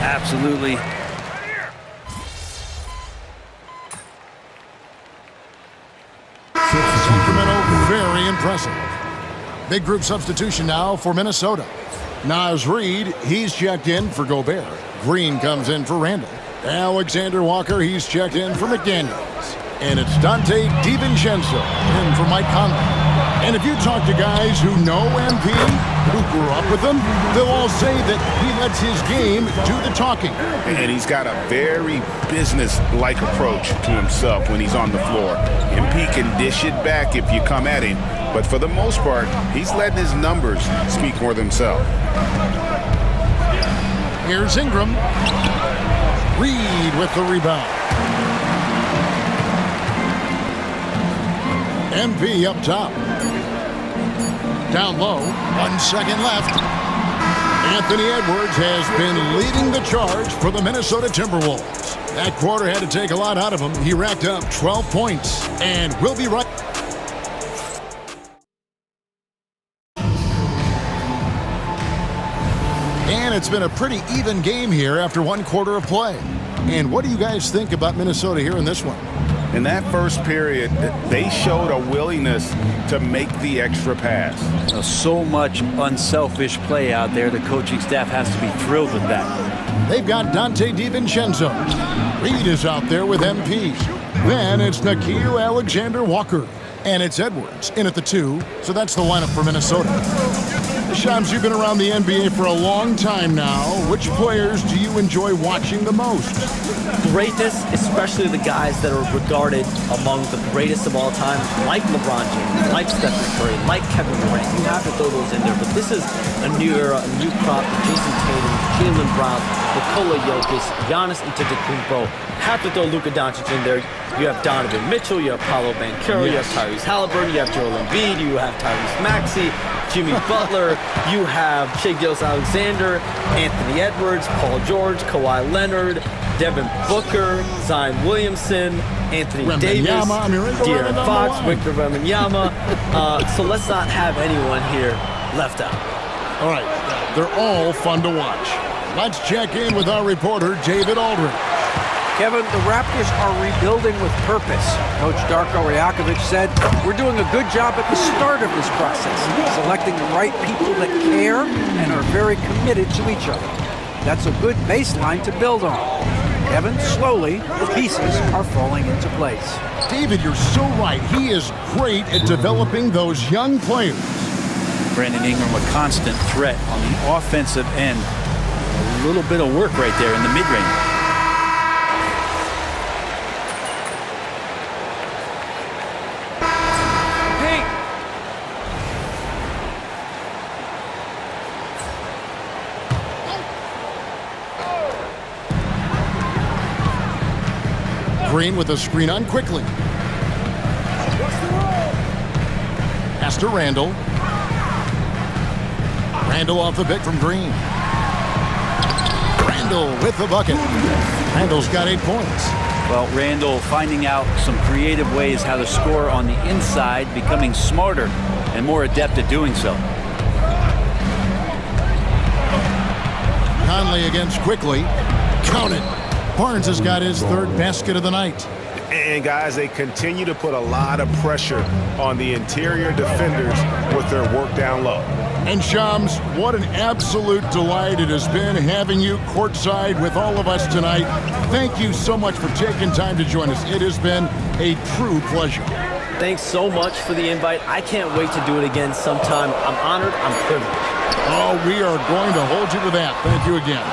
Absolutely. Sacramento, very impressive. Big group substitution now for Minnesota. Naz Reid, he's checked in for Gobert. Green comes in for Randall. Alexander Walker, he's checked in for McDaniels. And it's Dante DiVincenzo in for Mike Conley. And if you talk to guys who know MP, who grew up with him, they'll all say that he lets his game do the talking. And he's got a very business-like approach to himself when he's on the floor. MP can dish it back if you come at him, but for the most part, he's letting his numbers speak for themselves. Here's Ingram. Reid with the rebound. MP up top. Down low, 1 second left. Anthony Edwards has been leading the charge for the Minnesota Timberwolves. That quarter had to take a lot out of him. He racked up 12 points. And we'll be right. And it's been a pretty even game here after 1 quarter of play. And what do you guys think about Minnesota here in this one? In that first period, they showed a willingness to make the extra pass. So much unselfish play out there. The coaching staff has to be thrilled with that. They've got Dante DiVincenzo. Reid is out there with MP. Then it's Nickeil Alexander-Walker. And it's Edwards in at the 2. So that's the lineup for Minnesota. Shams, you've been around the NBA for a long time now. Which players do you enjoy watching the most? Greatness, especially the guys that are regarded among the greatest of all time, like LeBron James, like Stephen Curry, like Kevin Durant. You have to throw those in there, but this is a new era, a new crop. Jason Tatum, Jaylen Brown, Nikola Jokic, Giannis Antetokounmpo. Have to throw Luka Doncic in there. You have Donovan Mitchell, you have Paolo Banchero, you have Tyrese Halliburton, you have Joel Embiid, you have Tyrese Maxey, Jimmy Butler, you have Shai Gilgeous-Alexander, Anthony Edwards, Paul George, Kawhi Leonard, Devin Booker, Zion Williamson, Anthony Davis, De'Aaron Fox, Victor Wembanyama. So let's not have anyone here left out. All right, they're all fun to watch. Let's check in with our reporter, David Aldridge. Kevin, the Raptors are rebuilding with purpose. Coach Darko Rajakovic said, "We're doing a good job at the start of this process, selecting the right people that care and are very committed to each other. That's a good baseline to build on." Kevin, slowly, the pieces are falling into place. David, you're so right. He is great at developing those young players. Brandon Ingram, a constant threat on the offensive end. A little bit of work right there in the mid-range. Green with a screen on quickly. Pass to Randall. Randall off the pick from Green. Randall with the bucket. Randall's got 8 points. Well, Randall finding out some creative ways how to score on the inside, becoming smarter and more adept at doing so. Conley against Quickly. Count it. Barnes has got his 3rd basket of the night. And guys, they continue to put a lot of pressure on the interior defenders with their work down low. And Shams, what an absolute delight it has been having you courtside with all of us tonight. Thank you so much for taking time to join us. It has been a true pleasure. Thanks so much for the invite. I can't wait to do it again sometime. I'm honored. I'm privileged. Oh, we are going to hold you to that. Thank you again.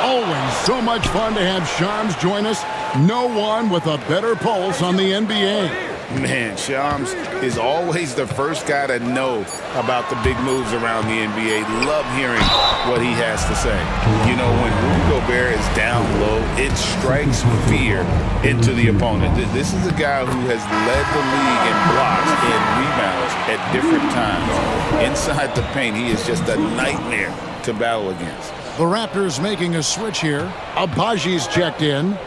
Always so much fun to have Shams join us. No one with a better pulse on the NBA. Man, Shams is always the first guy to know about the big moves around the NBA. Love hearing what he has to say. You know, when Rudy Gobert is down low, it strikes fear into the opponent. This is a guy who has led the league in blocks and rebounds at different times. Inside the paint, he is just a nightmare to battle against. The Raptors making a switch here. Abaji's checked in.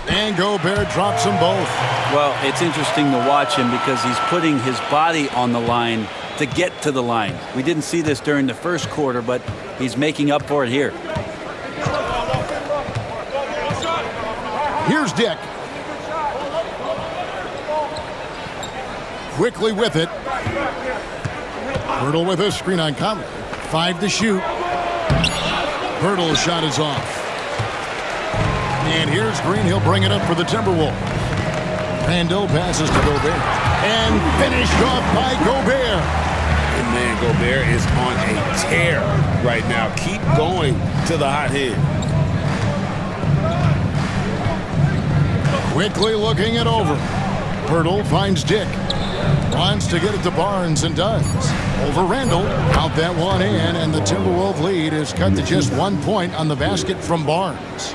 And Gobert drops them both. Well, it's interesting to watch him because he's putting his body on the line to get to the line. We didn't see this during the first quarter, but he's making up for it here. Here's Dick. Quickly with it. Hurdle with a screen on Conley. 5 to shoot. Hurdle's shot is off. And here's Green. He'll bring it up for the Timberwolves. Randall passes to Gobert. And finished off by Gobert. And man, Gobert is on a tear right now. Keep going to the hot head. Quickly looking it over. Hurdle finds Dick. Wants to get it to Barnes and does. Over Randall. Out that one in, and the Timberwolves lead is cut to just 1 point on the basket from Barnes.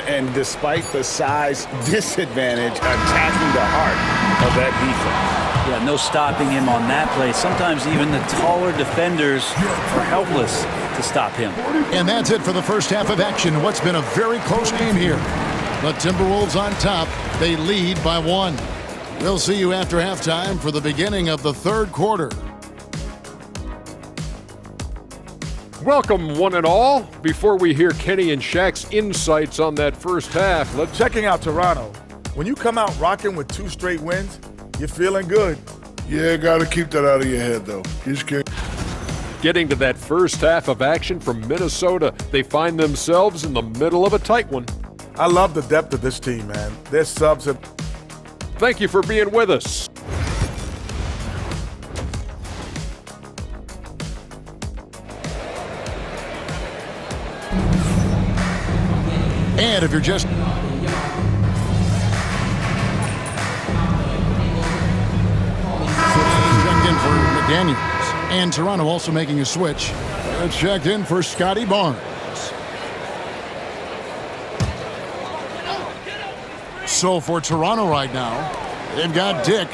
And despite the size disadvantage, attacking the heart of that defense. Yeah, no stopping him on that play. Sometimes even the taller defenders are helpless to stop him. And that's it for the first half of action. What's been a very close game here. The Timberwolves on top. They lead by 1. We'll see you after halftime for the beginning of the third quarter. Welcome, one and all. Before we hear Kenny and Shaq's insights on that first half, let's Checking out Toronto. When you come out rocking with 2 straight wins, you're feeling good. Yeah, got to keep that out of your head, though. getting to that first half of action from Minnesota. They find themselves in the middle of a tight one. I love the depth of this team, man. Their subs have... Thank you for being with us. And if you're just checked in for McDaniels, and Toronto also making a switch. It's checked in for Scotty Barnes. So for Toronto right now, they've got Dick.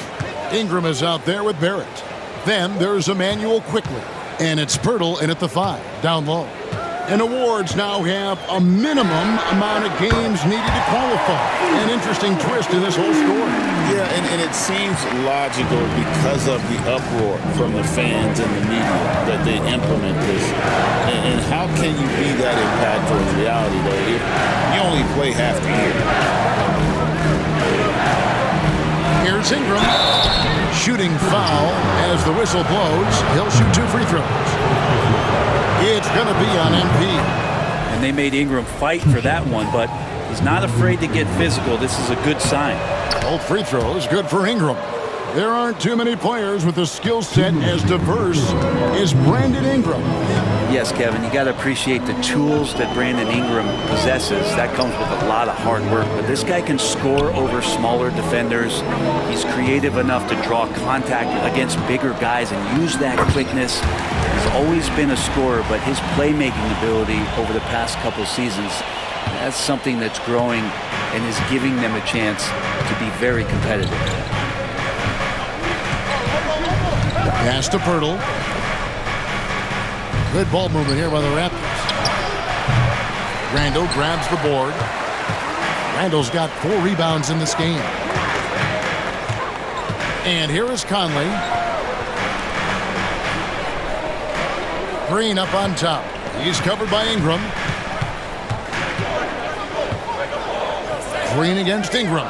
Ingram is out there with Barrett. Then there's Emmanuel quickly, and it's Pirtle in at the 5, down low. And awards now have a minimum amount of games needed to qualify. An interesting twist in this whole story. Yeah, and it seems logical because of the uproar from the fans and the media that they implement this. And how can you be that impactful in reality, though, if you only play half the year? Here's Ingram. Shooting foul as the whistle blows. He'll shoot 2 free throws. It's going to be on MP. And they made Ingram fight for that one, but he's not afraid to get physical. This is a good sign. Both free throws good for Ingram. There aren't too many players with a skill set as diverse as Brandon Ingram. Yes, Kevin, you got to appreciate the tools that Brandon Ingram possesses. That comes with a lot of hard work. But this guy can score over smaller defenders. He's creative enough to draw contact against bigger guys and use that quickness. He's always been a scorer, but his playmaking ability over the past couple seasons, that's something that's growing and is giving them a chance to be very competitive. Pass to Pirtle. Good ball movement here by the Raptors. Randall grabs the board. Randall's got 4 rebounds in this game. And here is Conley. Green up on top. He's covered by Ingram. Green against Ingram.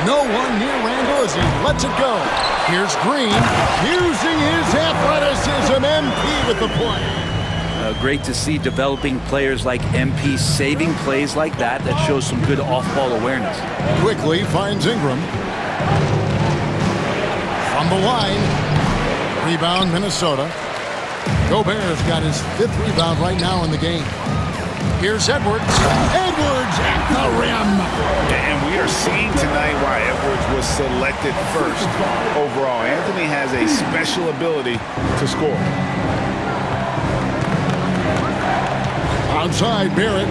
No one near Randall as he lets it go. Here's Green using his athleticism. MP with the play. Great to see developing players like MP saving plays like that. That shows some good off-ball awareness. Quickly finds Ingram. From the line. Rebound Minnesota. Gobert's got his 5th rebound right now in the game. Here's Edwards. Edwards at the rim. And we are seeing tonight why Edwards was selected first overall. Anthony has a special ability to score. Outside, Barrett.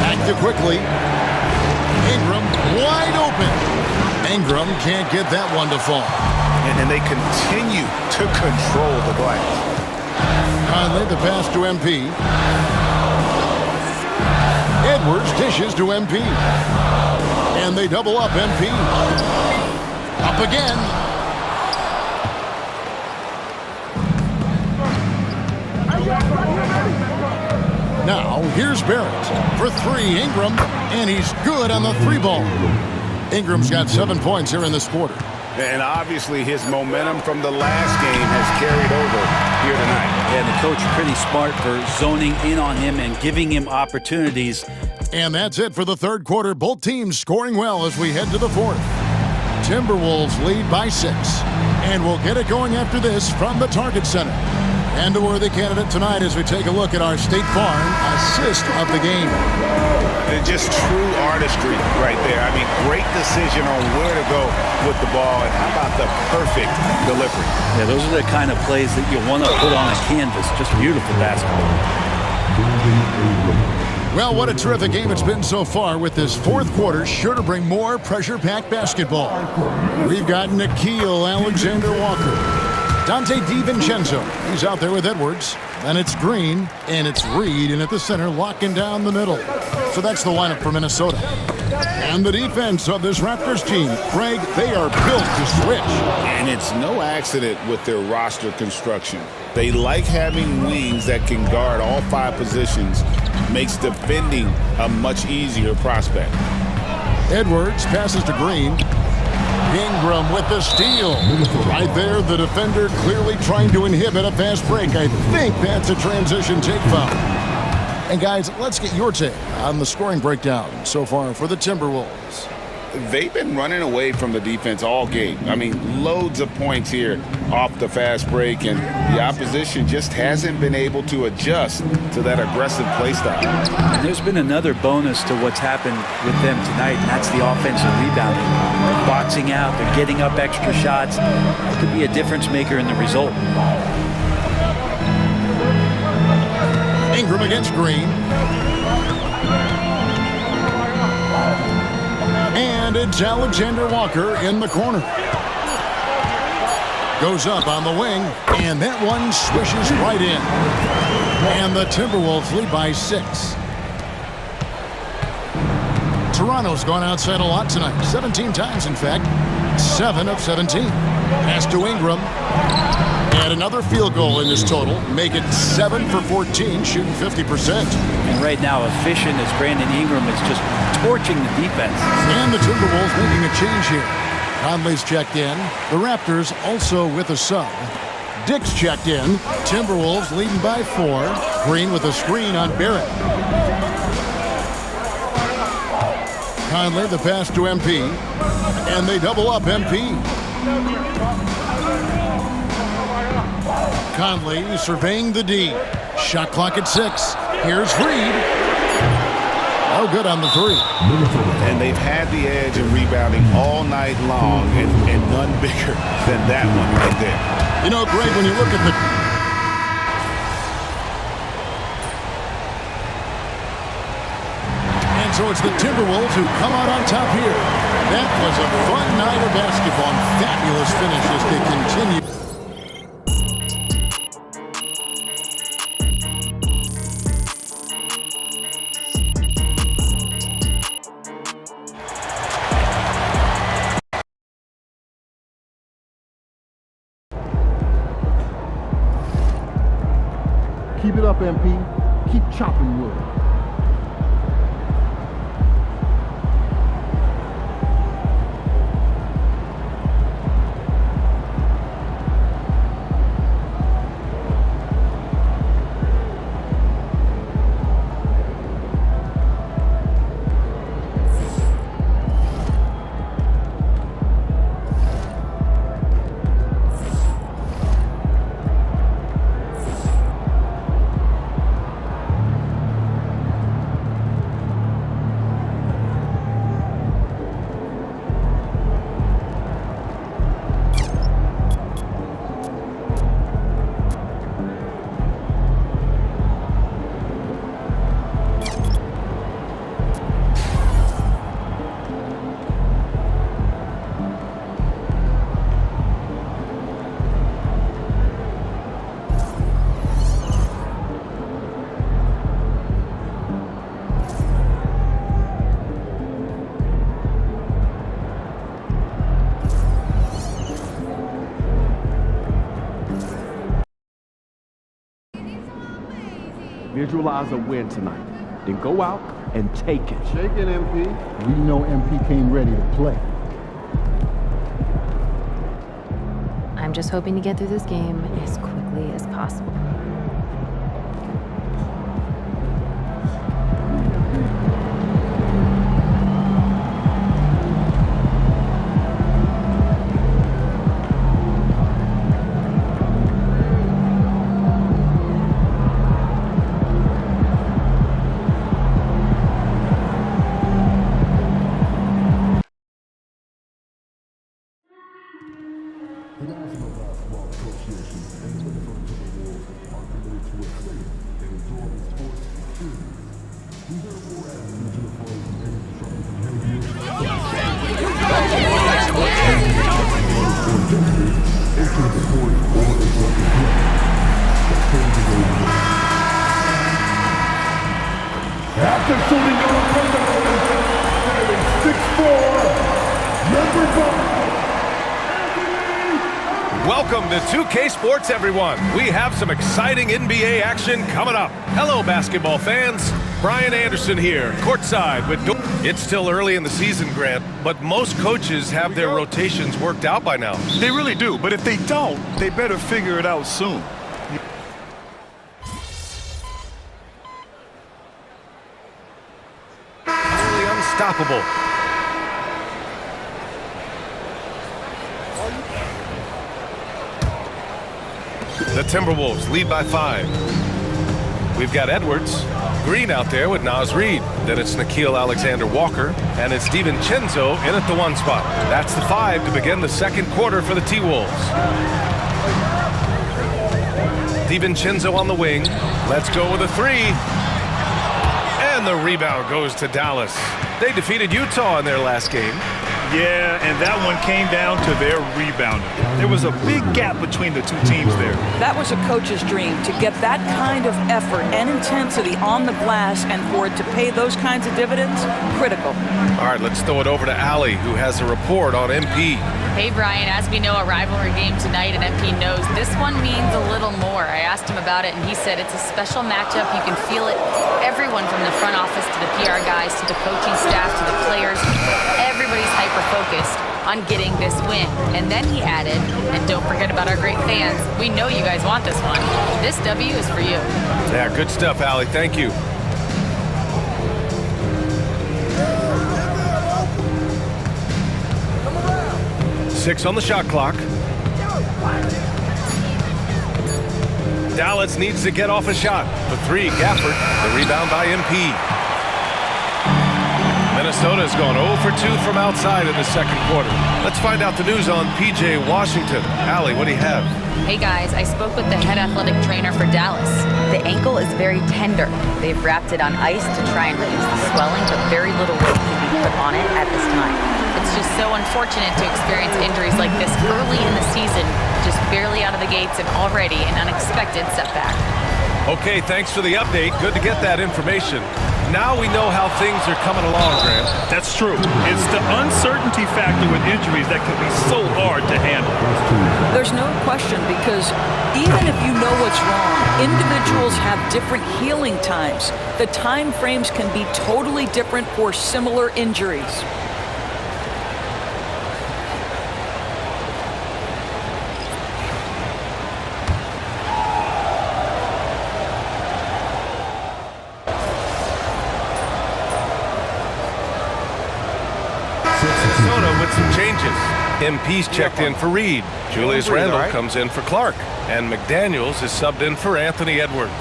Back to quickly. Ingram wide open. Ingram can't get that one to fall. And they continue to control the glass. Conley, the pass to MP. Edwards dishes to MP. And they double up MP. Up again. Now, here's Barrett for three. Ingram, and he's good on the three ball. Ingram's got 7 points here in this quarter. And obviously his momentum from the last game has carried over here tonight. And the coach pretty smart for zoning in on him and giving him opportunities. And that's it for the third quarter. Both teams scoring well as we head to the fourth. Timberwolves lead by 6. And we'll get it going after this from the Target Center. And a worthy candidate tonight as we take a look at our State Farm assist of the game. Just true artistry right there. I mean, great decision on where to go with the ball, and how about the perfect delivery? Yeah, those are the kind of plays that you want to put on a canvas. Just beautiful basketball. Well, what a terrific game it's been so far, with this fourth quarter sure to bring more pressure-packed basketball. We've got Nickeil Alexander-Walker, Dante DiVincenzo, he's out there with Edwards. Then it's Green, and it's Reed, and at the center, locking down the middle. So that's the lineup for Minnesota. And the defense of this Raptors team, Greg, they are built to switch. And it's no accident with their roster construction. They like having wings that can guard all 5 positions. Makes defending a much easier prospect. Edwards passes to Green. Ingram with the steal. Right there, the defender clearly trying to inhibit a fast break. I think that's a transition take foul. And guys, let's get your take on the scoring breakdown so far for the Timberwolves. They've been running away from the defense all game. I mean, loads of points here off the fast break, and the opposition just hasn't been able to adjust to that aggressive play style. And there's been another bonus to what's happened with them tonight, and that's the offensive rebounding. They're boxing out, they're getting up extra shots. That could be a difference maker in the result. Ingram against Green. And it's Alexander Walker in the corner. Goes up on the wing, and that one swishes right in. And the Timberwolves lead by 6. Toronto's gone outside a lot tonight. 17 times, in fact. 7 of 17. Pass to Ingram. And another field goal in this total. Make it 7 for 14, shooting 50%. And right now, efficient as Brandon Ingram is just torching the defense. And the Timberwolves making a change here. Conley's checked in. The Raptors also with a sub. Dick's checked in. Timberwolves leading by 4. Green with a screen on Barrett. Conley, the pass to MP. And they double up MP. Conley surveying the D. Shot clock at 6. Here's Reed. Oh, good on the 3. And they've had the edge of rebounding all night long, and none bigger than that one right there. You know, Greg, when you look at the... And so it's the Timberwolves who come out on top here. That was a fun night of basketball and fabulous finish as they continue. Keep it up, MP. Keep chopping wood. Visualize a win tonight. Then go out and take it. Shake it, MP. We know MP came ready to play. I'm just hoping to get through this game as quickly as possible. After shooting Welcome to 2K Sports, everyone. We have some exciting NBA action coming up. Hello, basketball fans. Brian Anderson here, courtside with... It's still early in the season, Grant, but most coaches have their rotations worked out by now. They really do, but if they don't, they better figure it out soon. Really unstoppable. The Timberwolves lead by 5. We've got Edwards, Green out there with Naz Reid. Then it's Nickeil Alexander-Walker, and it's DiVincenzo in at the 1 spot. That's the 5 to begin the second quarter for the T-Wolves. DiVincenzo on the wing. Let's go with a 3. And the rebound goes to Dallas. They defeated Utah in their last game. Yeah, and that one came down to their rebounding. There was a big gap between the two teams there. That was a coach's dream, to get that kind of effort and intensity on the glass, and for it to pay those kinds of dividends, critical. All right, let's throw it over to Allie, who has a report on MP. Hey, Brian, as we know, a rivalry game tonight, and MP knows this one means a little more. I asked him about it, and he said it's a special matchup. You can feel it. Everyone from the front office to the PR guys to the coaching staff to the players, everybody's hyper-focused on getting this win. And then he added, and don't forget about our great fans, we know you guys want this one. This W is for you. Yeah, good stuff, Allie. Thank you. Six on the shot clock. Dallas needs to get off a shot. For 3, Gafford. The rebound by MP. Minnesota's gone 0 for 2 from outside in the second quarter. Let's find out the news on PJ Washington. Allie, what do you have? Hey guys, I spoke with the head athletic trainer for Dallas. The ankle is very tender. They've wrapped it on ice to try and reduce the swelling, but very little weight can be put on it at this time. It's just so unfortunate to experience injuries like this early in the season, just barely out of the gates and already an unexpected setback. Okay, thanks for the update. Good to get that information. Now we know how things are coming along, Grant. That's true. It's the uncertainty factor with injuries that can be so hard to handle. There's no question, because even if you know what's wrong, individuals have different healing times. The time frames can be totally different for similar injuries. Minnesota with some changes. MP's checked in for Reed. Julius Randle comes in for Clark. And McDaniels is subbed in for Anthony Edwards.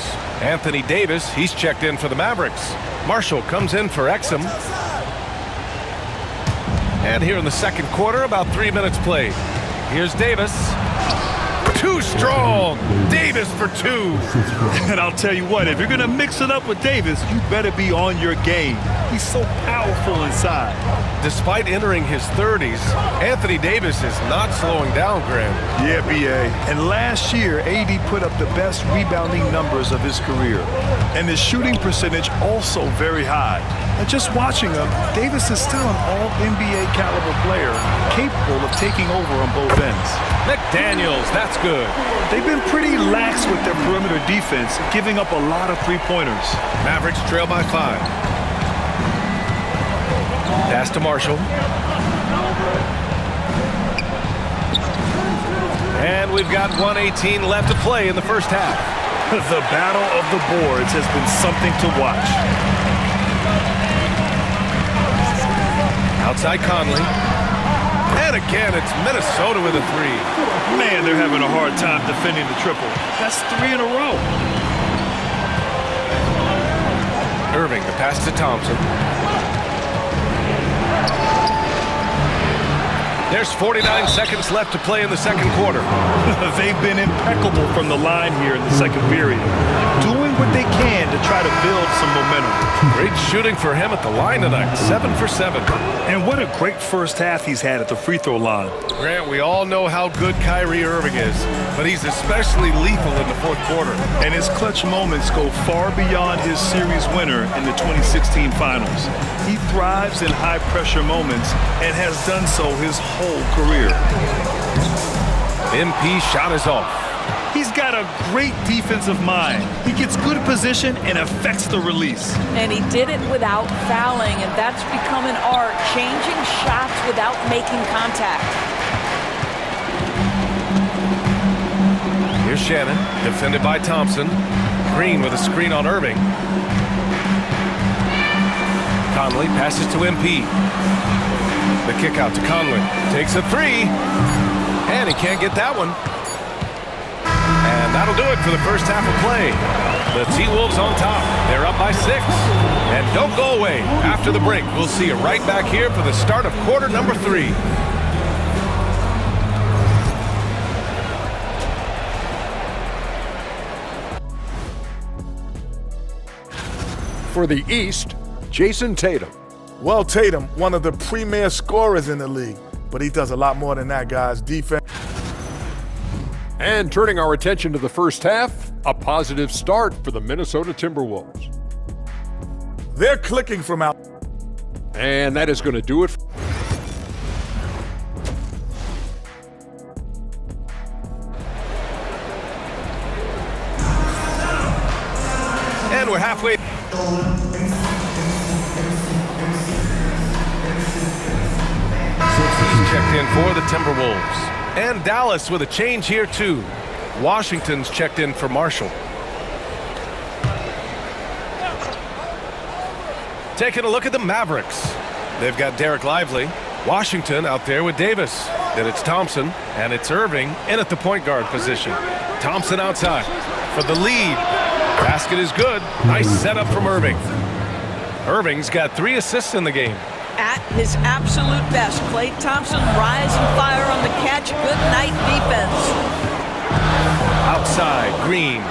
Anthony Davis, he's checked in for the Mavericks. Marshall comes in for Exum. And here in the second quarter, about 3 minutes played. Here's Davis. Too strong. Davis for 2. And I'll tell you what, if you're going to mix it up with Davis, you better be on your game. He's so powerful inside. despite entering his 30s, Anthony Davis is not slowing down, Graham. Yeah, B.A. And last year, AD put up the best rebounding numbers of his career. And his shooting percentage also very high. And just watching him, Davis is still an all-NBA caliber player, capable of taking over on both ends. McDaniels, that's good. They've been pretty lax with their perimeter defense, giving up a lot of three-pointers. Mavericks trail by 5. Pass to Marshall. And we've got 1:18 left to play in the first half. The battle of the boards has been something to watch. Outside Conley. And again, it's Minnesota with a 3. Man, they're having a hard time defending the triple. That's 3 in a row. Irving, the pass to Thompson. There's 49 seconds left to play in the second quarter. They've been impeccable from the line here in the second period, doing what they can to try to build some momentum. Great shooting for him at the line tonight, 7 for 7. And what a great first half he's had at the free throw line. Grant, we all know how good Kyrie Irving is, but he's especially lethal in the fourth quarter. And his clutch moments go far beyond his series winner in the 2016 finals. He thrives in high-pressure moments and has done so his whole career. MP shot is off. He's got a great defensive mind. He gets good position and affects the release. And he did it without fouling, and that's become an art, changing shots without making contact. Here's Shannon, defended by Thompson. Green with a screen on Irving. Conley passes to MP. The kick out to Conley. Takes a 3. And he can't get that one. And that'll do it for the first half of play. The T-Wolves on top. They're up by 6. And don't go away. After the break, we'll see you right back here for the start of quarter number 3. For the East, Jason Tatum. Well, Tatum, one of the premier scorers in the league, but he does a lot more than that, guys. Defense. And turning our attention to the first half, a positive start for the Minnesota Timberwolves. They're clicking from out. And that is going to do it. And we're halfway. Checked in for the Timberwolves. And Dallas with a change here too. Washington's checked in for Marshall. Taking a look at the Mavericks. They've got Derek Lively. Washington out there with Davis. Then it's Thompson, and it's Irving in at the point guard position. Thompson outside for the lead. Basket is good. Nice setup from Irving. Irving's got 3 assists in the game. At his absolute best, Klay Thompson rise and fire on the catch. Good night defense. Outside, Green.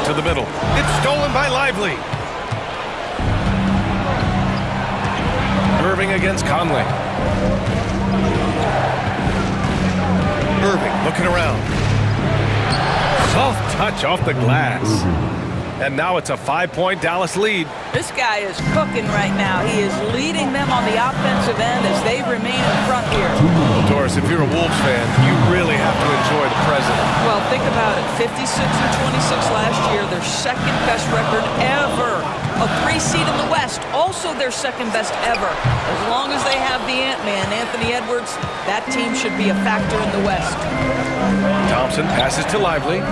To the middle. It's stolen by Lively. Irving against Conley. Irving looking around. Soft touch off the glass. And now it's a 5-point Dallas lead. This guy is cooking right now. He is leading them on the offensive end as they remain in front here. Doris, if you're a Wolves fan, you really have to enjoy the present. Well, think about it. 56 and 26 last year, their second best record ever. A 3 seed in the West, also their second best ever. As long as they have the Ant-Man, Anthony Edwards, that team should be a factor in the West. Thompson passes to Lively.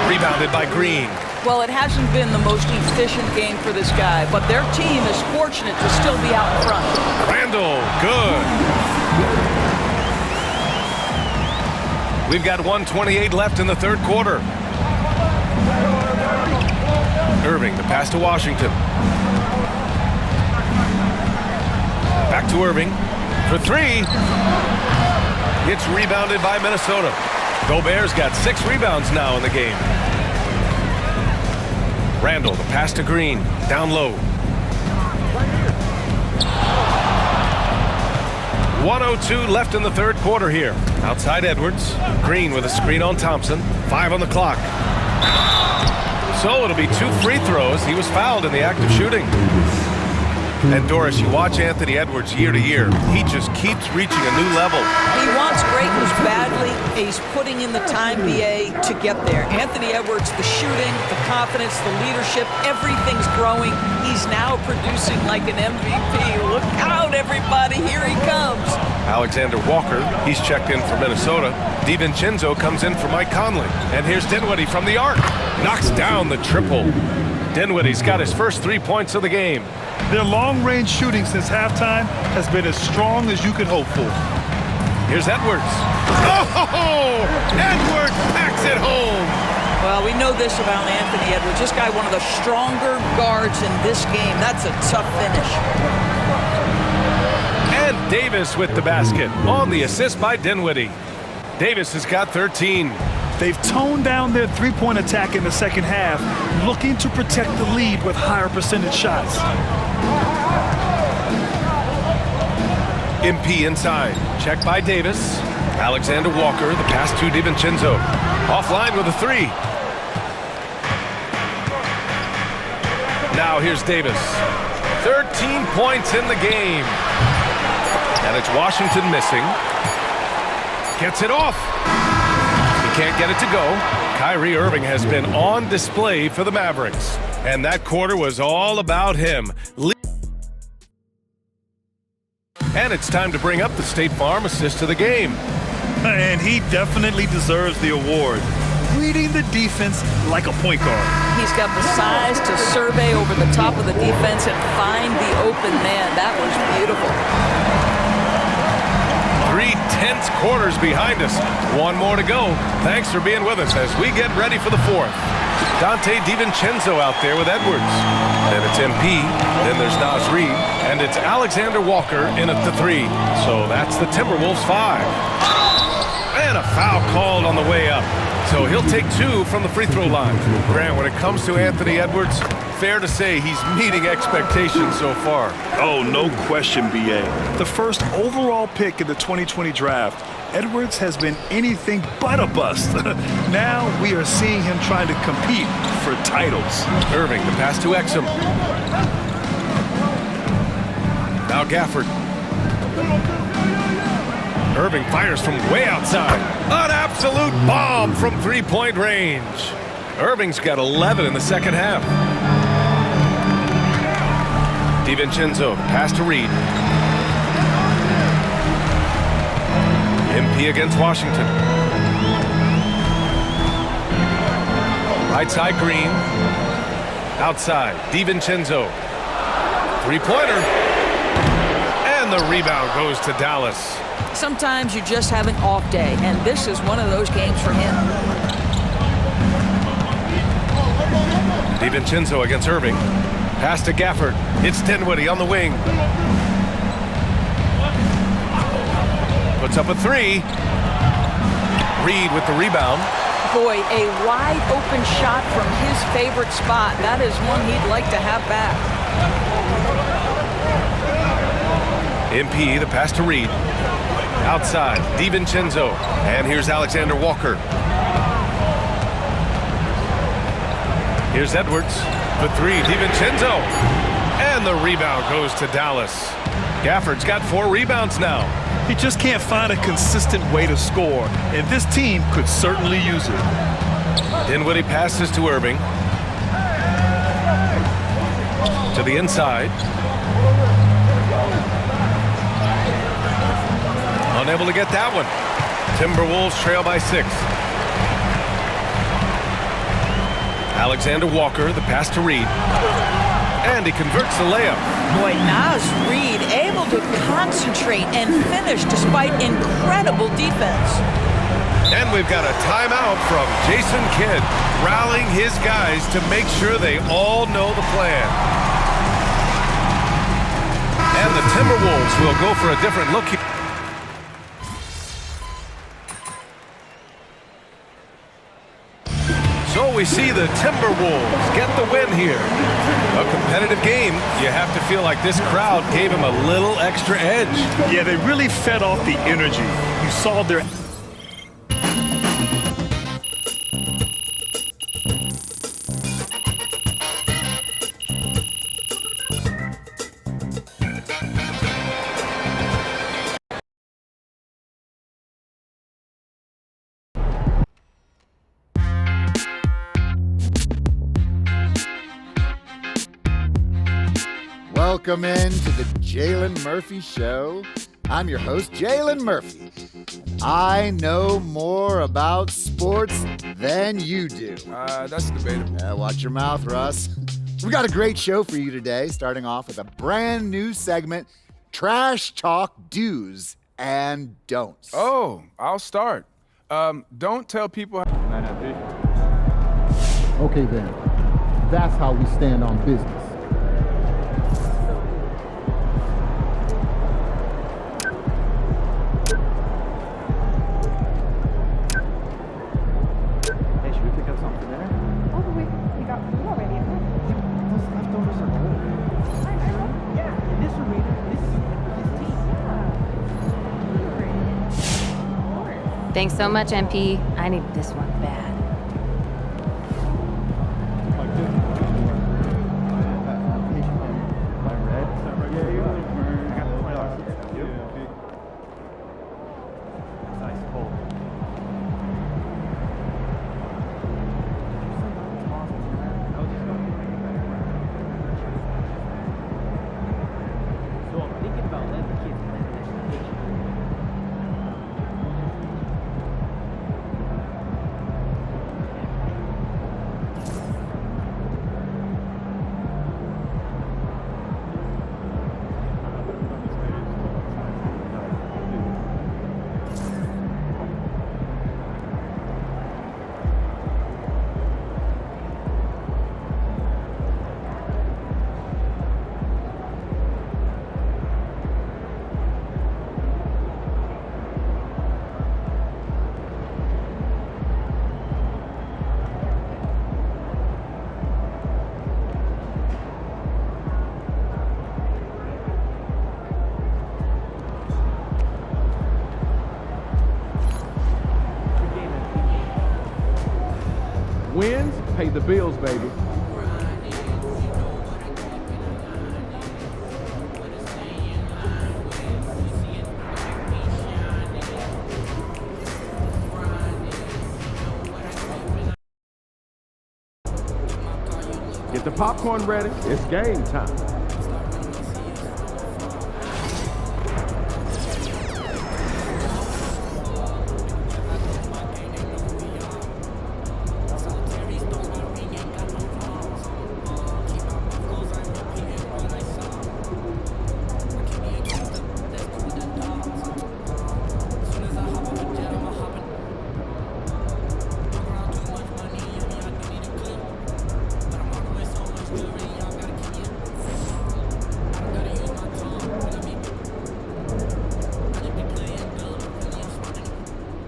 Rebounded by Green. Well, it hasn't been the most efficient game for this guy, but their team is fortunate to still be out in front. Randall, good. We've got 1:28 left in the third quarter. Irving, the pass to Washington. Back to Irving for 3. It's rebounded by Minnesota. Gobert's got 6 rebounds now in the game. Randall, the pass to Green, down low. 1:02 left in the third quarter here. Outside Edwards. Green with a screen on Thompson. 5 on the clock. So it'll be 2 free throws. He was fouled in the act of shooting. And Doris, you watch Anthony Edwards year to year. He just keeps reaching a new level. He wants greatness badly. He's putting in the time, BA, to get there. Anthony Edwards, the shooting, the confidence, the leadership, everything's growing. He's now producing like an MVP. Look out, everybody. Here he comes. Alexander Walker, he's checked in for Minnesota. DiVincenzo comes in for Mike Conley. And here's Dinwiddie from the arc. Knocks down the triple. Dinwiddie's got his first 3 points of the game. Their long-range shooting since halftime has been as strong as you could hope for. Here's Edwards. Oh! Edwards packs it home. Well, we know this about Anthony Edwards. This guy, one of the stronger guards in this game. That's a tough finish. And Davis with the basket on the assist by Dinwiddie. Davis has got 13. They've toned down their three-point attack in the second half, looking to protect the lead with higher percentage shots. MP inside. Check by Davis. Alexander Walker, the pass to DiVincenzo. Offline with a 3. Now here's Davis. 13 points in the game. And it's Washington missing. Gets it off. He can't get it to go. Kyrie Irving has been on display for the Mavericks. And that quarter was all about him. And it's time to bring up the State Farm assist of the game. And he definitely deserves the award. Reading the defense like a point guard. He's got the size to survey over the top of the defense and find the open man. That was beautiful. 3 tense quarters behind us. 1 more to go. Thanks for being with us as we get ready for the 4th. Dante DiVincenzo out there with Edwards. Then it's MP. Then there's Naz Reid. And it's Alexander Walker in at the 3. So that's the Timberwolves 5. And a foul called on the way up. So he'll take 2 from the free throw line. Grant, when it comes to Anthony Edwards, fair to say he's meeting expectations so far. Oh, no question, BA. The first overall pick in the 2020 draft, Edwards has been anything but a bust. Now we are seeing him trying to compete for titles. Irving, the pass to Exum. Now Gafford. Irving fires from way outside. An absolute bomb from three-point range. Irving's got 11 in the second half. DiVincenzo, pass to Reid. MP against Washington. Right side Green. Outside, DiVincenzo. Three-pointer. And the rebound goes to Dallas. Sometimes you just have an off day, and this is one of those games for him. DiVincenzo against Irving. Pass to Gafford. It's Dinwiddie on the wing. Puts up a 3. Reid with the rebound. Boy, a wide open shot from his favorite spot. That is one he'd like to have back. MP, the pass to Reid. Outside, DiVincenzo. And here's Alexander Walker. Here's Edwards. The 3, DiVincenzo. And the rebound goes to Dallas. Gafford's got 4 rebounds now. He just can't find a consistent way to score, and this team could certainly use it. Dinwiddie passes to Irving. To the inside. Unable to get that one. Timberwolves trail by 6. Alexander Walker, the pass to Reid. And he converts the layup. Boy, Naz Reid able to concentrate and finish despite incredible defense. And we've got a timeout from Jason Kidd, rallying his guys to make sure they all know the plan. And the Timberwolves will go for a different look here. So we see the Timberwolves get the win here. A competitive game. You have to feel like this crowd gave him a little extra edge. Yeah, they really fed off the energy. You saw their... Welcome in to the Jalen Murphy Show. I'm your host, Jalen Murphy. I know more about sports than you do. That's debatable. Watch your mouth, Russ. We got a great show for you today, starting off with a brand new segment, Trash Talk Do's and Don'ts. Oh, I'll start. Don't tell people... Okay then, that's how we stand on business. Thanks so much, MP. I need this one bad. Wins, pay the bills, baby. Get the popcorn ready. It's game time.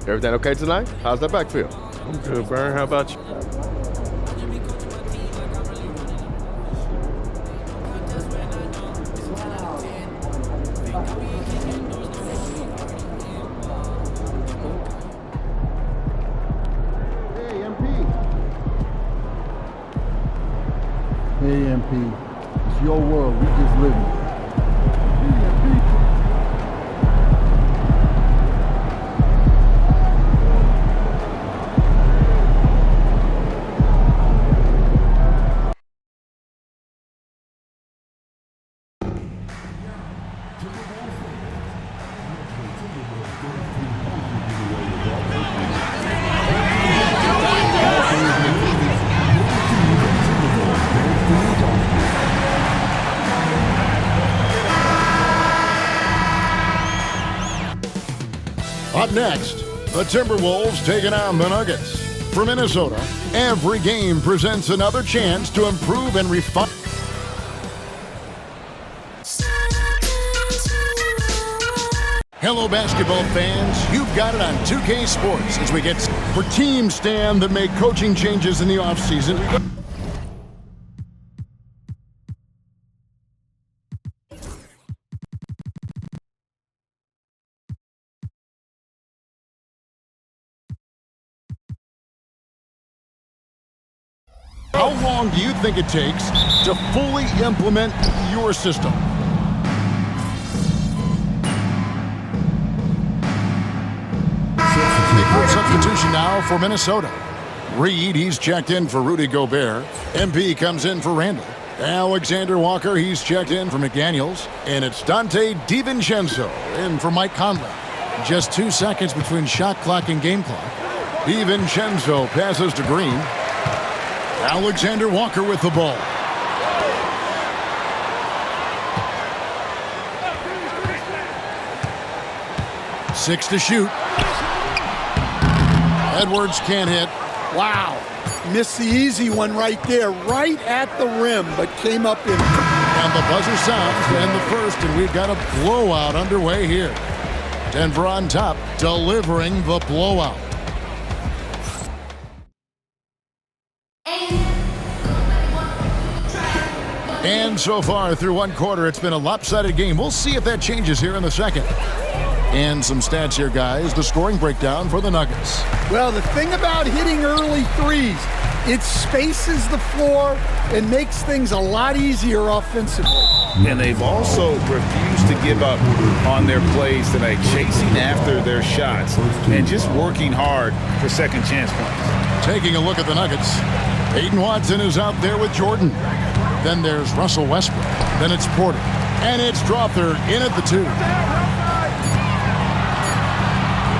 Everything okay tonight? How's that back feel? I'm good, Burn. How about you? Hey, MP, it's your world. We just live in it. Up next, the Timberwolves taking on the Nuggets. For Minnesota, every game presents another chance to improve and refine. Hello, basketball fans. You've got it on 2K Sports as we get for Team Stan that make coaching changes in the offseason. How long do you think it takes to fully implement your system? Big group substitution now for Minnesota. Reed, he's checked in for Rudy Gobert. MP comes in for Randall. Alexander Walker, he's checked in for McDaniels. And it's Dante DiVincenzo in for Mike Conley. Just 2 seconds between shot clock and game clock. DiVincenzo passes to Green. Alexander Walker with the ball. Six to shoot. Edwards can't hit. Wow. Missed the easy one right there, right at the rim, but came up in. And the buzzer sounds to end the first, and we've got a blowout underway here. Denver on top, delivering the blowout. And so far through one quarter, it's been a lopsided game. We'll see if that changes here in the second. And some stats here, guys. The scoring breakdown for the Nuggets. Well, the thing about hitting early threes, it spaces the floor and makes things a lot easier offensively. And they've also refused to give up on their plays tonight, chasing after their shots and just working hard for second chance points. Taking a look at the Nuggets, Peyton Watson is out there with Jordan. Then there's Russell Westbrook. Then it's Porter. And it's Strawther in at the 2.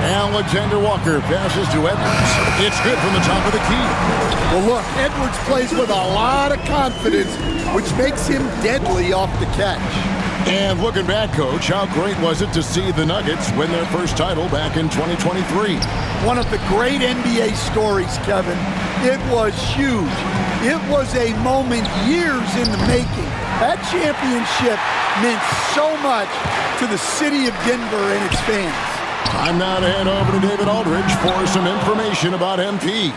Alexander Walker passes to Edwards. It's good from the top of the key. Well, look, Edwards plays with a lot of confidence, which makes him deadly off the catch. And looking back, Coach, how great was it to see the Nuggets win their first title back in 2023? One of the great NBA stories, Kevin. It was huge. It was a moment years in the making. That championship meant so much to the city of Denver and its fans. Time now to hand over to David Aldridge for some information about MP.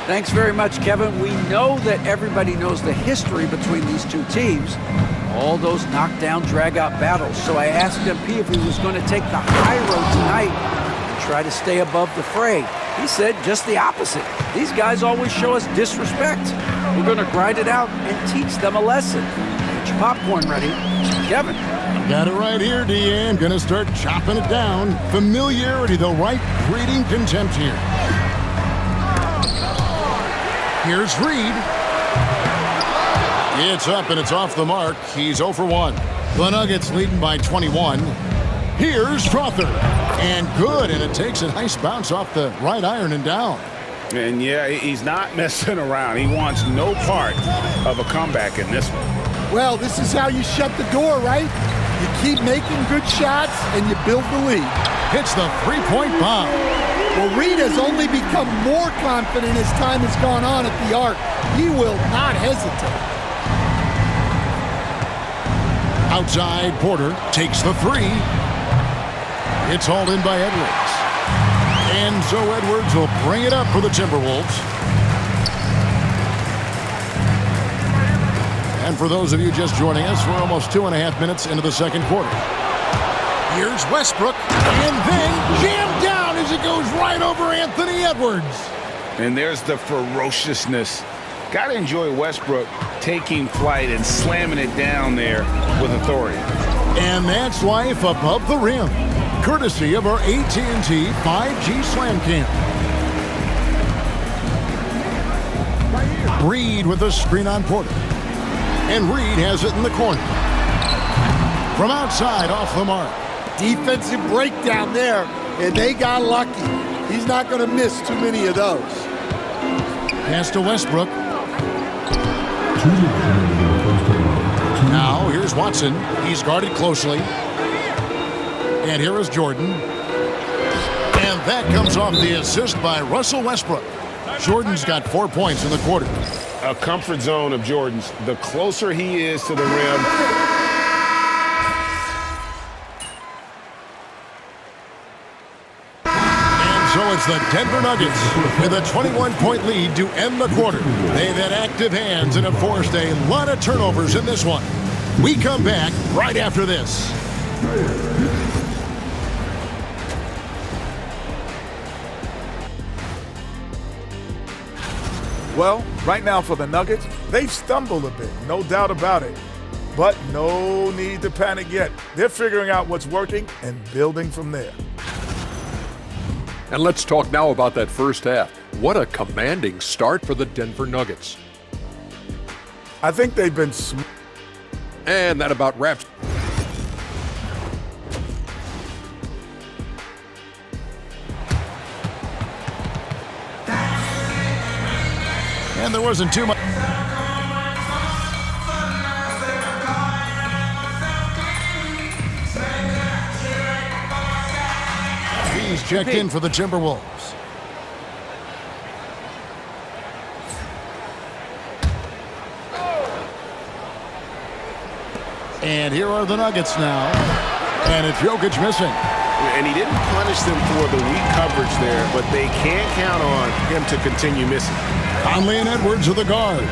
Thanks very much, Kevin. We know that everybody knows the history between these two teams. All those knockdown, drag-out battles. So I asked MP if he was going to take the high road tonight and try to stay above the fray. He said just the opposite. These guys always show us disrespect. We're going to grind it out and teach them a lesson. Get your popcorn ready. Kevin. Got it right here, Deanne. Gonna start chopping it down. Familiarity, though, right? Breeding contempt here. Here's Reed. It's up and it's off the mark. He's 0 for 1. The Nuggets leading by 21. Here's Strawther. And good, and it takes a nice bounce off the right iron and down. And yeah, he's not messing around. He wants no part of a comeback in this one. Well, this is how you shut the door, right? You keep making good shots, and you build the lead. Hits the three-point bomb. Well, Reed has only become more confident as time has gone on at the arc. He will not hesitate. Outside, Porter takes the 3. It's hauled in by Edwards. And so Edwards will bring it up for the Timberwolves. And for those of you just joining us, we're almost 2.5 minutes into the second quarter. Here's Westbrook, and then jammed down as it goes right over Anthony Edwards. And there's the ferociousness. Got to enjoy Westbrook taking flight and slamming it down there with authority. And that's life above the rim, courtesy of our AT&T 5G Slam Cam. Reed with a screen on Porter. And Reed has it in the corner. From outside, off the mark. Defensive breakdown there, and they got lucky. He's not going to miss too many of those. Pass to Westbrook. Now, here's Watson. He's guarded closely. And here is Jordan. And that comes off the assist by Russell Westbrook. Jordan's got 4 points in the quarter. A comfort zone of Jordan's. The closer he is to the rim. the Denver Nuggets with a 21-point lead to end the quarter. They've had active hands and have forced a lot of turnovers in this one. We come back right after this. Well, right now for the Nuggets, they've stumbled a bit, no doubt about it. But no need to panic yet. They're figuring out what's working and building from there. And let's talk now about that first half. What a commanding start for the Denver Nuggets. I think they've been And that about wraps. And there wasn't too much. He's checked in for the Timberwolves. And here are the Nuggets now. And it's Jokic missing. And he didn't punish them for the weak coverage there, but they can't count on him to continue missing. Conley and Edwards are the guards.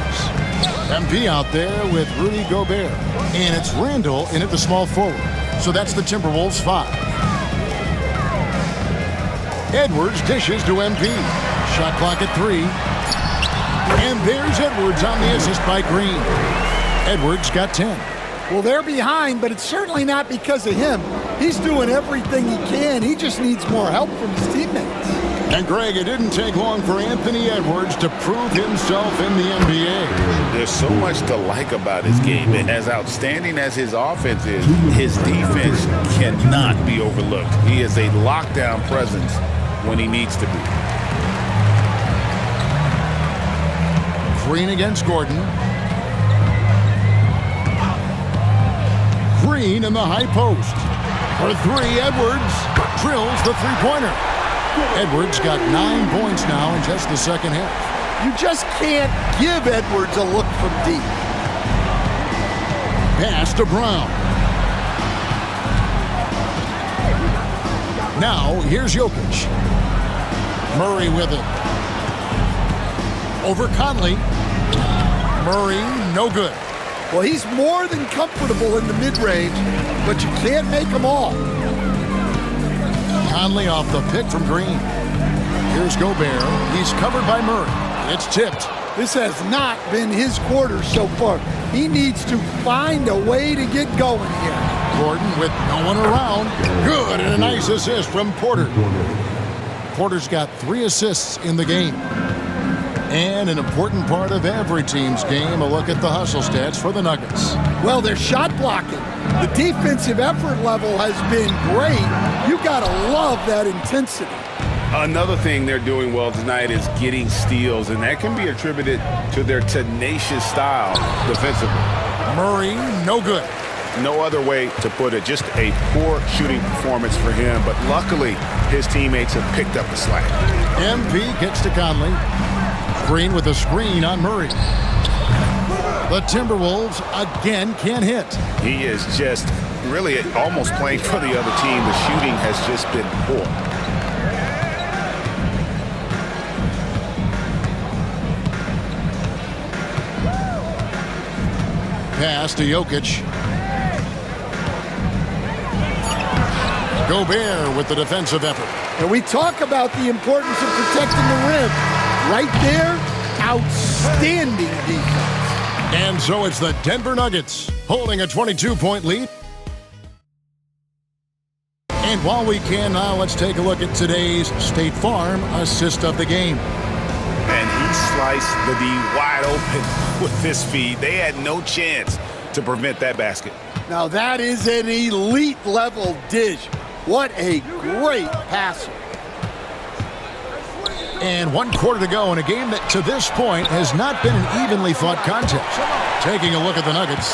MP out there with Rudy Gobert. And it's Randall in at the small forward. So that's the Timberwolves 5. Edwards dishes to MP. Shot clock at 3. And there's Edwards on the assist by Green. Edwards got 10. Well, they're behind, but it's certainly not because of him. He's doing everything he can. He just needs more help from his teammates. And Greg, it didn't take long for Anthony Edwards to prove himself in the NBA. There's so much to like about his game. And as outstanding as his offense is, his defense cannot be overlooked. He is a lockdown presence when he needs to be. Green against Gordon. Green in the high post. For 3, Edwards drills the three-pointer. Edwards got 9 points now in just the second half. You just can't give Edwards a look from deep. Pass to Brown. Now, here's Jokic. Murray with it. Over Conley. Murray, no good. Well, he's more than comfortable in the mid-range, but you can't make them all. Conley off the pick from Green. Here's Gobert. He's covered by Murray. It's tipped. This has not been his quarter so far. He needs to find a way to get going here. Gordon with no one around. Good, and a nice assist from Porter. Porter's got 3 assists in the game. And an important part of every team's game, a look at the hustle stats for the Nuggets. Well, they're shot blocking. The defensive effort level has been great. You got to love that intensity. Another thing they're doing well tonight is getting steals, and that can be attributed to their tenacious style defensively. Murray, no good. No other way to put it. Just a poor shooting performance for him, but luckily his teammates have picked up the slack. MP gets to Conley. Green with a screen on Murray. The Timberwolves again can't hit. He is just really almost playing for the other team. The shooting has just been poor. Pass to Jokic. Gobert with the defensive effort. And we talk about the importance of protecting the rim. Right there, outstanding defense. And so it's the Denver Nuggets holding a 22-point lead. And while we can now, let's take a look at today's State Farm assist of the game. And he sliced the D wide open with this feed. They had no chance to prevent that basket. Now that is an elite level dish. What a great passer. And 1 quarter to go in a game that to this point has not been an evenly fought contest. Taking a look at the Nuggets.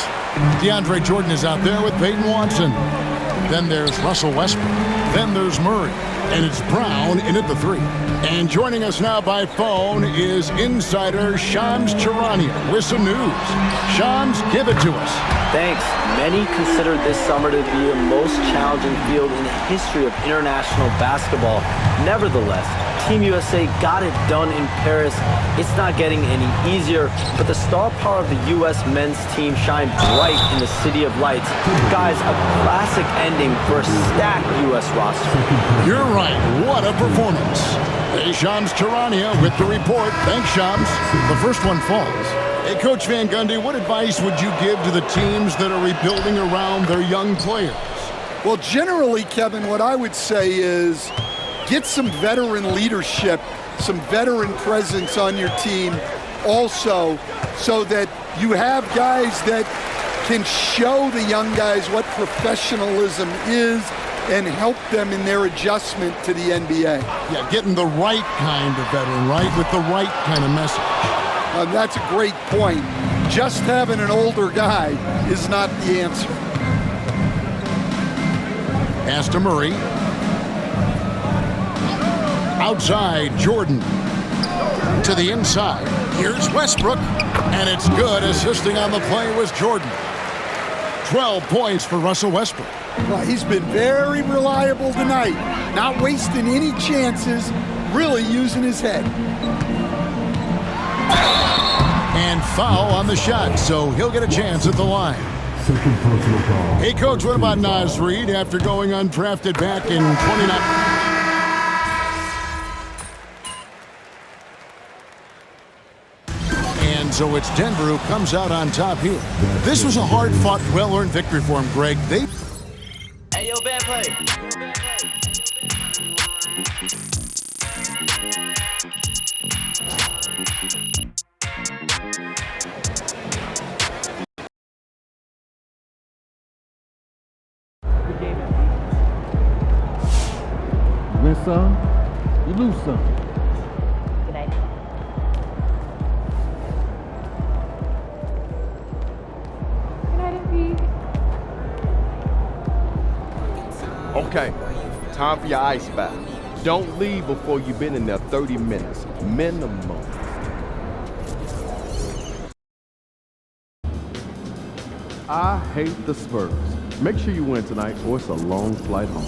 DeAndre Jordan is out there with Peyton Watson. Then there's Russell Westbrook. Then there's Murray. And it's Brown in at the 3. And joining us now by phone is insider Shams Charania with some news. Shams, give it to us. Thanks. Many consider this summer to be the most challenging field in the history of international basketball. Nevertheless, Team USA got it done in Paris. It's not getting any easier, but the star power of the U.S. men's team shined bright in the City of Lights. Guys, a classic ending for a stacked U.S. roster. You're right. What a performance. Hey, Shams Charania with the report. Thanks, Shams. The first one falls. Hey, Coach Van Gundy, what advice would you give to the teams that are rebuilding around their young players? Well, generally, Kevin, what I would say is get some veteran leadership, some veteran presence on your team also, so that you have guys that can show the young guys what professionalism is and help them in their adjustment to the NBA. Yeah, getting the right kind of veteran, right, with the right kind of message. That's a great point. Just having an older guy is not the answer. Aston Murray. Outside, Jordan. To the inside. Here's Westbrook. And it's good. Assisting on the play was Jordan. 12 points for Russell Westbrook. Well, he's been very reliable tonight. Not wasting any chances. Really using his head. And foul on the shot, so he'll get a chance at the line. Hey, Coach, what about Naz Reid after going undrafted back in 29? And so it's Denver who comes out on top here. This was a hard-fought, well-earned victory for him, Greg. Hey, yo, bad play. You win some, you lose some. Good night. Good night, MP. Okay, time for your ice bath. Don't leave before you've been in there 30 minutes, minimum. I hate the Spurs. Make sure you win tonight or it's a long flight home.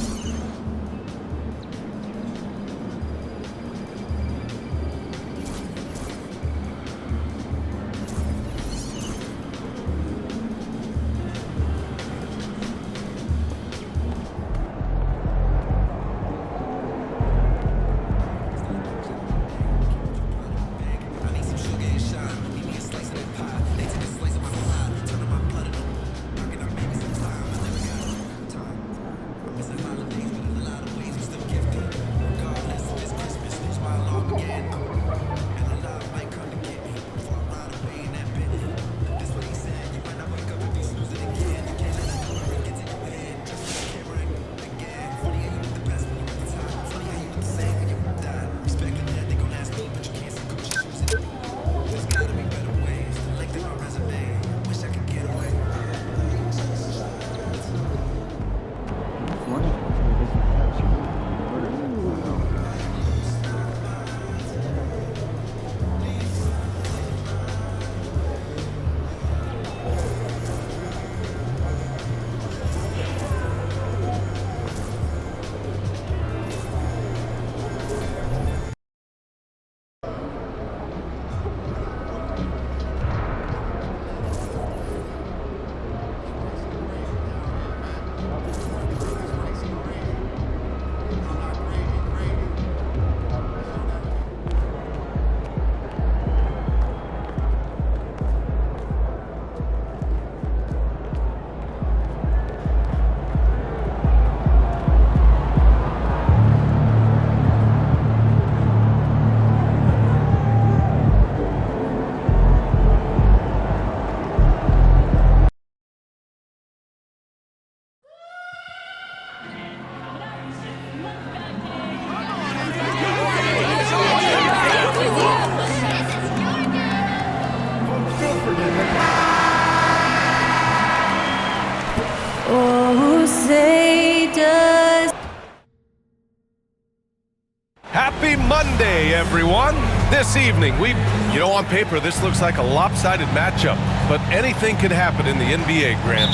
Monday, everyone. This evening, on paper, this looks like a lopsided matchup, but anything can happen in the NBA, Grant.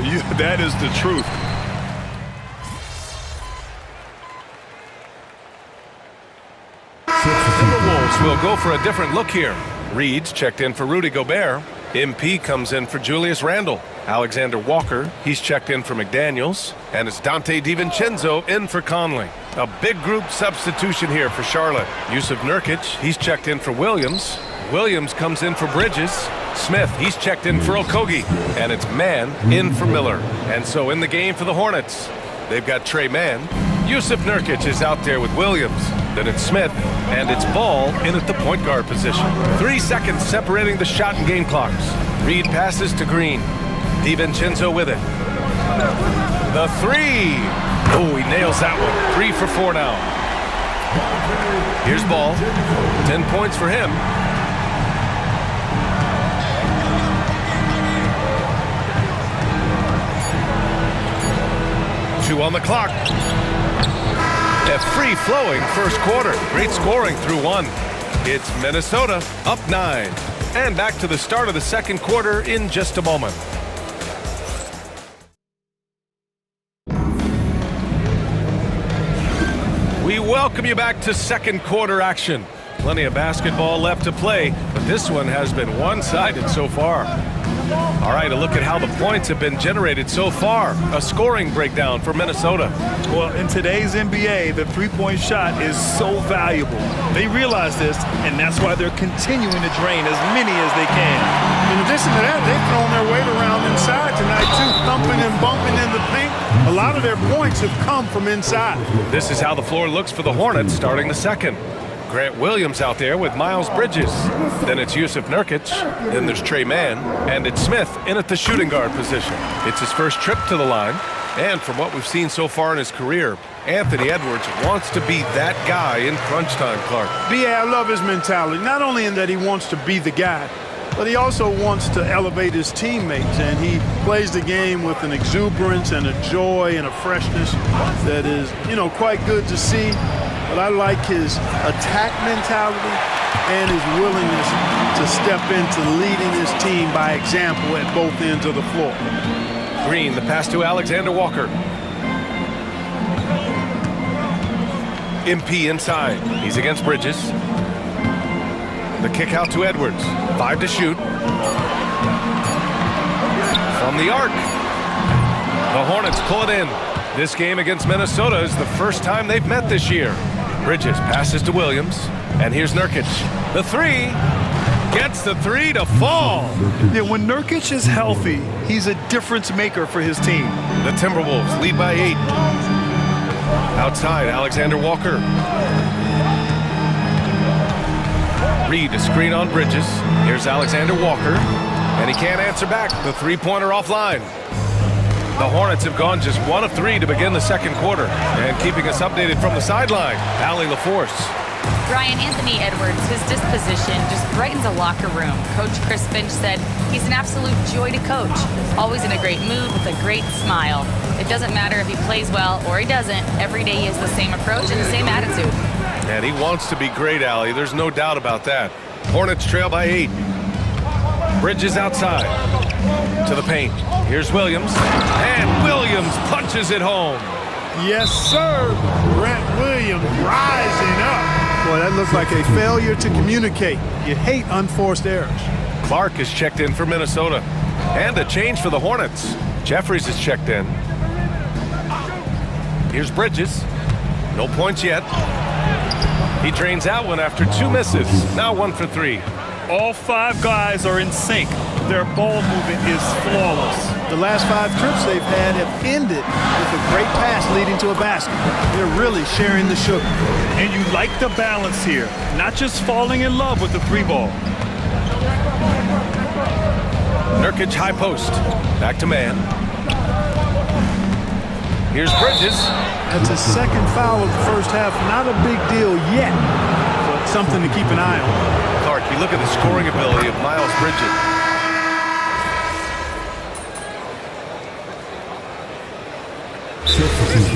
Yeah, that is the truth. Timberwolves will go for a different look here. Reed's checked in for Rudy Gobert. MP comes in for Julius Randle. Alexander Walker, he's checked in for McDaniels. And it's Dante DiVincenzo in for Conley. A big group substitution here for Charlotte. Yusuf Nurkic, he's checked in for Williams. Williams comes in for Bridges. Smith, he's checked in for Okogie. And it's Mann in for Miller. And so in the game for the Hornets, they've got Trey Mann. Yusuf Nurkic is out there with Williams. Then it's Smith, and it's Ball in at the point guard position. 3 seconds separating the shot and game clocks. Reed passes to Green. DiVincenzo with it. The three. Oh, he nails that one. 3 for 4 now. Here's Ball. 10 points for him. Two on the clock. A free-flowing first quarter. Great scoring through 1. It's Minnesota up 9. And back to the start of the second quarter in just a moment. We welcome you back to second quarter action. Plenty of basketball left to play, but this one has been one-sided so far. All right, a look at how the points have been generated so far. A scoring breakdown for Minnesota. Well, in today's NBA, the three-point shot is so valuable. They realize this, and that's why they're continuing to drain as many as they can. In addition to that, they've thrown their weight around inside tonight, too, thumping and bumping in the paint. A lot of their points have come from inside. This is how the floor looks for the Hornets starting the second. Grant Williams out there with Miles Bridges. Then it's Yusuf Nurkic. Then there's Trey Mann. And it's Smith in at the shooting guard position. It's his first trip to the line. And from what we've seen so far in his career, Anthony Edwards wants to be that guy in crunch time, Clark. I love his mentality. Not only in that he wants to be the guy, but he also wants to elevate his teammates. And he plays the game with an exuberance and a joy and a freshness that is, quite good to see. But I like his attack mentality and his willingness to step into leading his team by example at both ends of the floor. Green, the pass to Alexander Walker. MP inside. He's against Bridges. The kick out to Edwards. 5 to shoot. From the arc. The Hornets pull it in. This game against Minnesota is the first time they've met this year. Bridges passes to Williams, and here's Nurkic. The three, gets the three to fall. Yeah, when Nurkic is healthy, he's a difference maker for his team. The Timberwolves lead by 8. Outside, Alexander Walker. Reed to screen on Bridges. Here's Alexander Walker, and he can't answer back. The three-pointer offline. The Hornets have gone just 1 of 3 to begin the second quarter. And keeping us updated from the sideline, Allie LaForce. Brian, Anthony Edwards, his disposition just brightens a locker room. Coach Chris Finch said he's an absolute joy to coach. Always in a great mood with a great smile. It doesn't matter if he plays well or he doesn't. Every day he has the same approach and the same attitude. And he wants to be great, Allie. There's no doubt about that. Hornets trail by 8. Bridges outside to the paint. Here's Williams, and Williams punches it home. Yes, sir. Grant Williams rising up. Boy, that looks like a failure to communicate. You hate unforced errors. Clark is checked in for Minnesota. And a change for the Hornets. Jeffries is checked in. Here's Bridges. No points yet. He drains that one after 2 misses. Now 1 for 3. All 5 guys are in sync. Their ball movement is flawless. The last 5 trips they've had have ended with a great pass leading to a basket. They're really sharing the sugar. And you like the balance here, not just falling in love with the 3-ball. Nurkic high post. Back to Mann. Here's Bridges. That's his second foul of the first half. Not a big deal yet, but something to keep an eye on. Clark, you look at the scoring ability of Miles Bridges.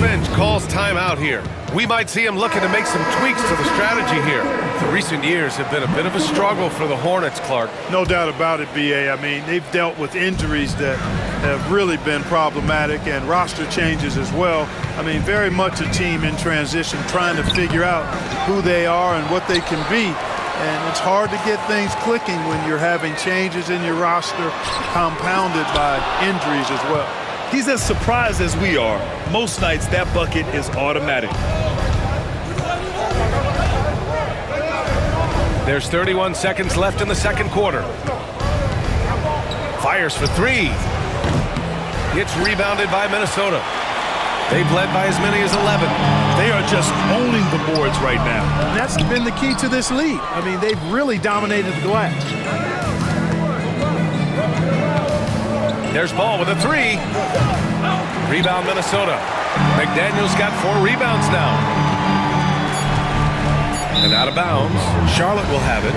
Finch calls timeout here. We might see him looking to make some tweaks to the strategy here. The recent years have been a bit of a struggle for the Hornets, Clark. No doubt about it, B.A. I mean, they've dealt with injuries that have really been problematic and roster changes as well. I mean, very much a team in transition, trying to figure out who they are and what they can be. And it's hard to get things clicking when you're having changes in your roster compounded by injuries as well. He's as surprised as we are. Most nights, that bucket is automatic. There's 31 seconds left in the second quarter. Fires for three. It's rebounded by Minnesota. They've led by as many as 11. They are just owning the boards right now. And that's been the key to this lead. I mean, they've really dominated the glass. There's Ball with a three. Rebound Minnesota. McDaniel's got 4 rebounds now. And out of bounds. Charlotte will have it.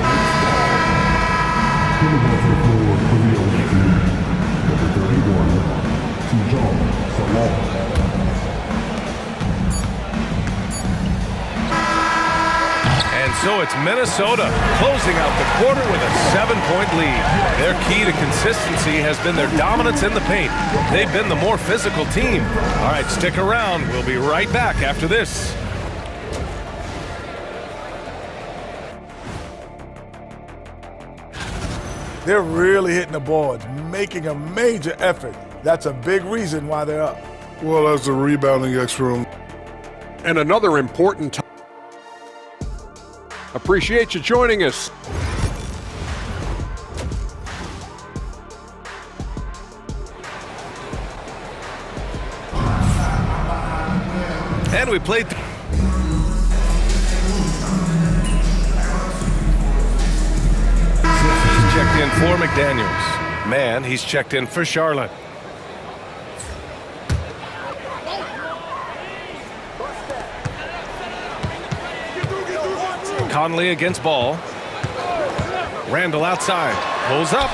And so it's Minnesota closing out the quarter with a 7-point lead. Their key to consistency has been their dominance in the paint. They've been the more physical team. All right, stick around. We'll be right back after this. They're really hitting the boards, making a major effort. That's a big reason why they're up. Well, that's the rebounding extra. And another important time. Appreciate you joining us. And we played. He's checked in for McDaniels. Man, he's checked in for Charlotte. Conley against Ball. Randall outside. Pulls up.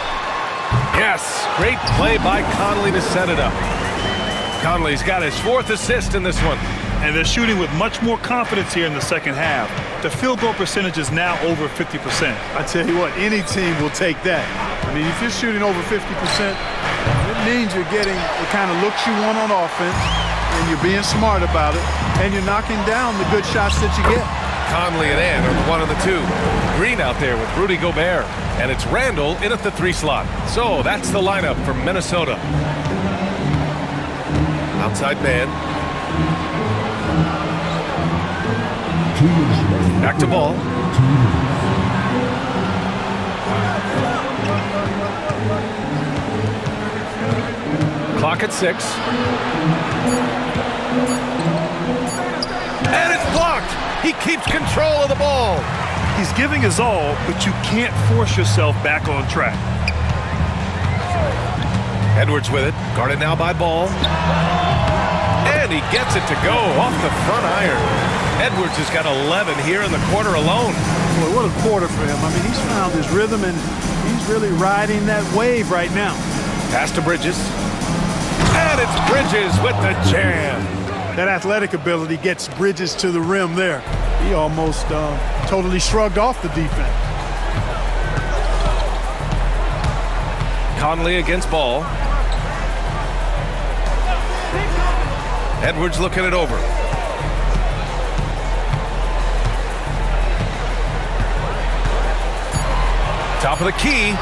Yes, great play by Conley to set it up. Conley's got his 4th assist in this one. And they're shooting with much more confidence here in the second half. The field goal percentage is now over 50%. I tell you what, any team will take that. I mean, if you're shooting over 50%, it means you're getting the kind of looks you want on offense, and you're being smart about it, and you're knocking down the good shots that you get. Conley and Ann are the 1 and the 2. Green out there with Rudy Gobert. And it's Randall in at the 3 slot. So that's the lineup for Minnesota. Outside man. Back to Ball. Clock at 6. And it's blocked. He keeps control of the ball. He's giving his all, but you can't force yourself back on track. Edwards with it. Guarded now by Ball. And he gets it to go off the front iron. Edwards has got 11 here in the quarter alone. Boy, what a quarter for him. I mean, he's found his rhythm, and he's really riding that wave right now. Pass to Bridges. And it's Bridges with the jam. That athletic ability gets Bridges to the rim there. He almost totally shrugged off the defense. Conley against Ball. Edwards looking it over. Top of the key.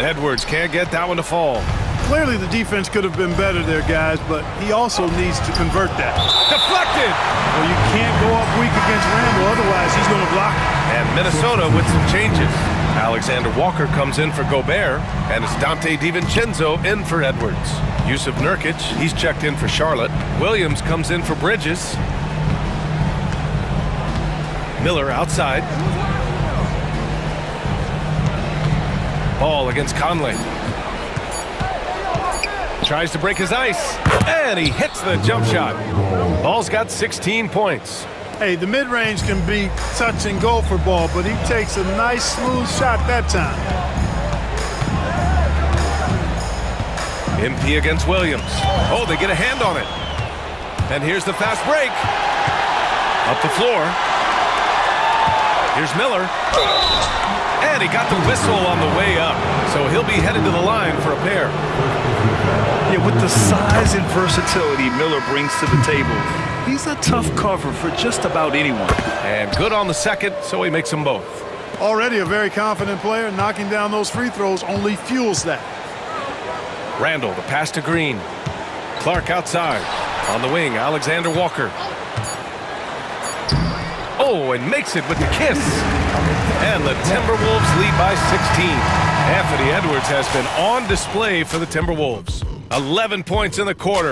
Edwards can't get that one to fall. Clearly the defense could have been better there, guys, but he also needs to convert that. Deflected! Well, you can't go up weak against Randall, otherwise he's going to block it. And Minnesota with some changes. Alexander Walker comes in for Gobert, and it's Dante DiVincenzo in for Edwards. Yusuf Nurkic, he's checked in for Charlotte. Williams comes in for Bridges. Miller outside. Ball against Conley. Tries to break his ice, and he hits the jump shot. Ball's got 16 points. Hey, the mid-range can be touch and go for Ball, but he takes a nice, smooth shot that time. MP against Williams. Oh, they get a hand on it. And here's the fast break. Up the floor. Here's Miller. And he got the whistle on the way up. So he'll be headed to the line for a pair. Yeah, with the size and versatility Miller brings to the table, he's a tough cover for just about anyone. And good on the second, so he makes them both. Already a very confident player. Knocking down those free throws only fuels that. Randall, the pass to Green. Clark outside. On the wing, Alexander Walker. Oh, and makes it with the kiss. And the Timberwolves lead by 16. Anthony Edwards has been on display for the Timberwolves. 11 points in the quarter.